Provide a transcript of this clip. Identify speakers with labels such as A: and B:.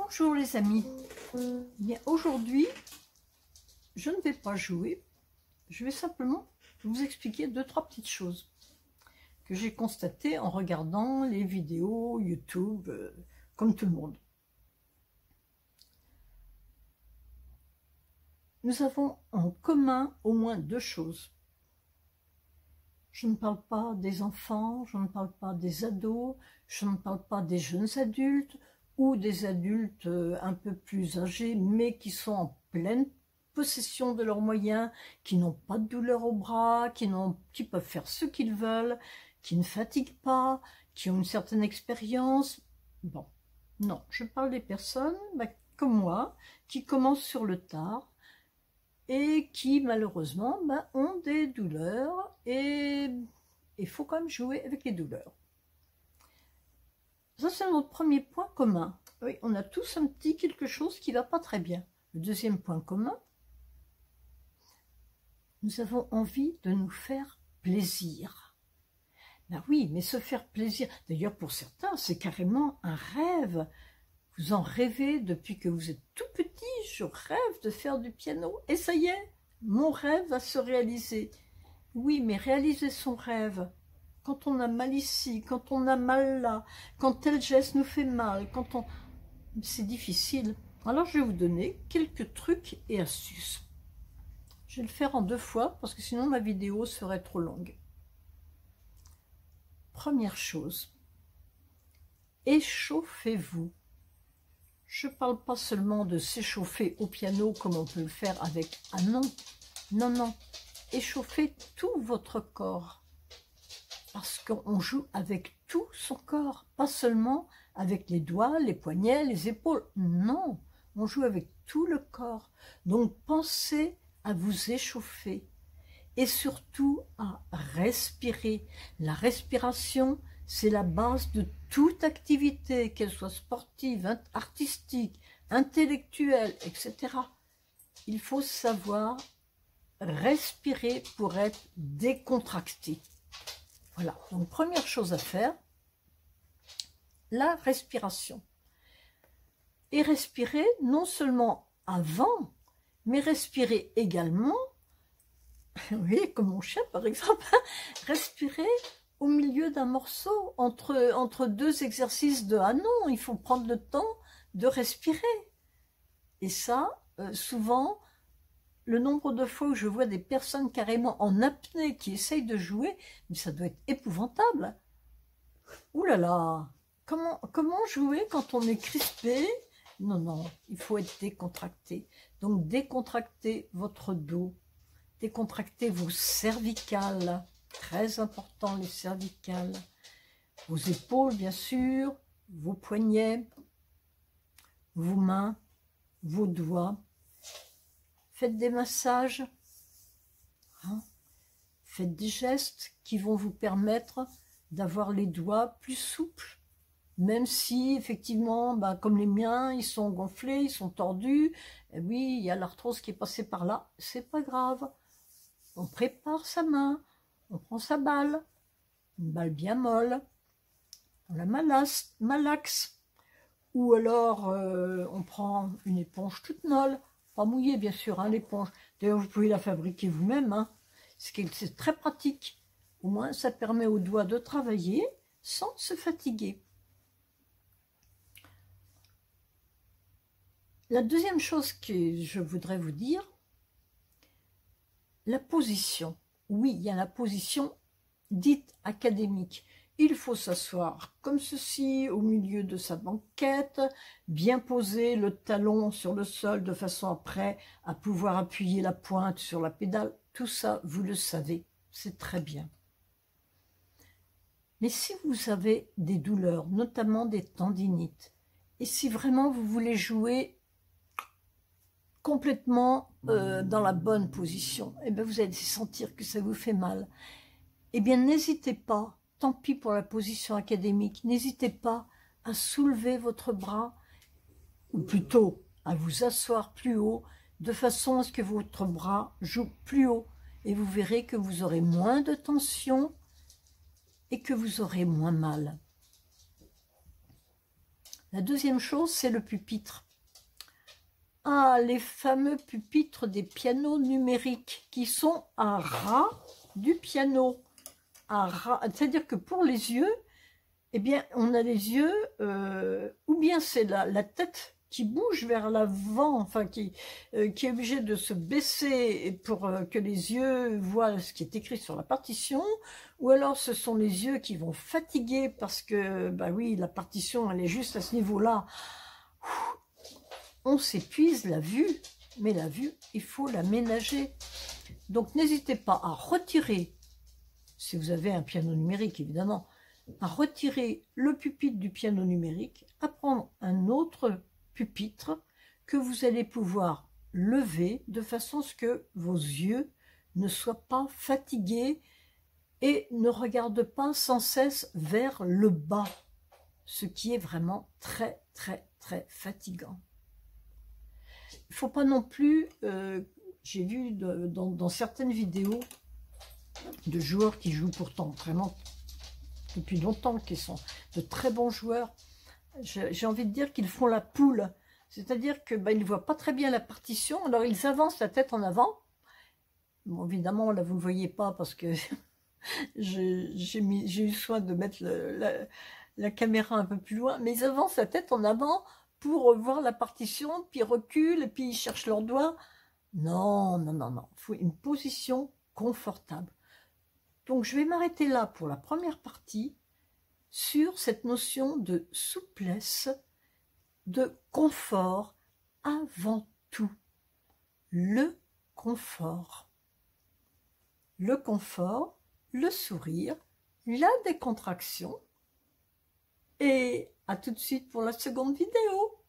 A: Bonjour les amis. Bien, aujourd'hui, je ne vais pas jouer. Je vais simplement vous expliquer deux, trois petites choses que j'ai constatées en regardant les vidéos YouTube, comme tout le monde. Nous avons en commun au moins deux choses. Je ne parle pas des enfants, je ne parle pas des ados, je ne parle pas des jeunes adultes ou des adultes un peu plus âgés, mais qui sont en pleine possession de leurs moyens, qui n'ont pas de douleur au bras, qui peuvent faire ce qu'ils veulent, qui ne fatiguent pas, qui ont une certaine expérience. Bon, non, je parle des personnes comme moi, qui commencent sur le tard, et qui malheureusement ont des douleurs, et il faut quand même jouer avec les douleurs. Ça, c'est notre premier point commun. Oui, on a tous un petit quelque chose qui ne va pas très bien. Le deuxième point commun, nous avons envie de nous faire plaisir. Ben oui, mais se faire plaisir, d'ailleurs pour certains, c'est carrément un rêve. Vous en rêvez depuis que vous êtes tout petit. Je rêve de faire du piano. Et ça y est, mon rêve va se réaliser. Oui, mais réaliser son rêve, quand on a mal ici, quand on a mal là, quand tel geste nous fait mal, c'est difficile. Alors je vais vous donner quelques trucs et astuces. Je vais le faire en deux fois parce que sinon ma vidéo serait trop longue. Première chose, échauffez-vous. Je ne parle pas seulement de s'échauffer au piano comme on peut le faire avec un non. Non, non. Échauffez tout votre corps. Parce qu'on joue avec tout son corps. Pas seulement avec les doigts, les poignets, les épaules. Non, on joue avec tout le corps. Donc pensez à vous échauffer. Et surtout à respirer. La respiration, c'est la base de toute activité, qu'elle soit sportive, artistique, intellectuelle, etc. Il faut savoir respirer pour être décontracté. Voilà, donc première chose à faire, la respiration. Et respirer non seulement avant, mais respirer également, oui, comme mon chien par exemple, respirer au milieu d'un morceau, entre deux exercices de ah non, il faut prendre le temps de respirer. Et ça, souvent, le nombre de fois où je vois des personnes carrément en apnée qui essayent de jouer, mais ça doit être épouvantable. Ouh là là, comment jouer quand on est crispé? Non, non, il faut être décontracté. Donc décontractez votre dos, décontractez vos cervicales. Très important, les cervicales, vos épaules bien sûr, vos poignets, vos mains, vos doigts. Faites des massages, hein. Faites des gestes qui vont vous permettre d'avoir les doigts plus souples, même si effectivement, comme les miens, ils sont gonflés, ils sont tordus. Et oui, il y a l'arthrose qui est passée par là, c'est pas grave. On prépare sa main. On prend sa balle, une balle bien molle, on la malaxe, ou alors on prend une éponge toute molle, pas mouillée bien sûr, hein, l'éponge. D'ailleurs vous pouvez la fabriquer vous-même, hein. C'est très pratique. Au moins ça permet aux doigts de travailler sans se fatiguer. La deuxième chose que je voudrais vous dire, la position. Oui, il y a la position dite académique. Il faut s'asseoir comme ceci, au milieu de sa banquette, bien poser le talon sur le sol de façon après à pouvoir appuyer la pointe sur la pédale. Tout ça, vous le savez, c'est très bien. Mais si vous avez des douleurs, notamment des tendinites, et si vraiment vous voulez jouer complètement dans la bonne position, et bien vous allez sentir que ça vous fait mal. Eh bien n'hésitez pas, tant pis pour la position académique, n'hésitez pas à soulever votre bras, ou plutôt à vous asseoir plus haut, de façon à ce que votre bras joue plus haut, et vous verrez que vous aurez moins de tension et que vous aurez moins mal. La deuxième chose, c'est le pupitre. Ah, les fameux pupitres des pianos numériques qui sont à ras du piano. C'est-à-dire que pour les yeux, eh bien, on a les yeux, ou bien c'est la tête qui bouge vers l'avant, enfin qui est obligée de se baisser pour que les yeux voient ce qui est écrit sur la partition, ou alors ce sont les yeux qui vont fatiguer parce que, bah oui, la partition, elle est juste à ce niveau-là. On s'épuise la vue, mais la vue, il faut la ménager. Donc n'hésitez pas à retirer, si vous avez un piano numérique évidemment, à retirer le pupitre du piano numérique, à prendre un autre pupitre que vous allez pouvoir lever de façon à ce que vos yeux ne soient pas fatigués et ne regardent pas sans cesse vers le bas, ce qui est vraiment très très très fatigant. Il ne faut pas non plus, j'ai vu dans certaines vidéos de joueurs qui jouent pourtant vraiment depuis longtemps, qui sont de très bons joueurs, j'ai envie de dire qu'ils font la poule, c'est-à-dire que ils ne voient pas très bien la partition, alors ils avancent la tête en avant. Bon, évidemment, là vous ne le voyez pas parce que j'ai eu soin de mettre la caméra un peu plus loin, mais ils avancent la tête en avant pour voir la partition, puis reculent, et puis ils cherchent leurs doigts. Non, non, non, non, il faut une position confortable. Donc je vais m'arrêter là pour la première partie sur cette notion de souplesse, de confort, avant tout. Le confort. Le confort, le sourire, la décontraction. Et à tout de suite pour la seconde vidéo.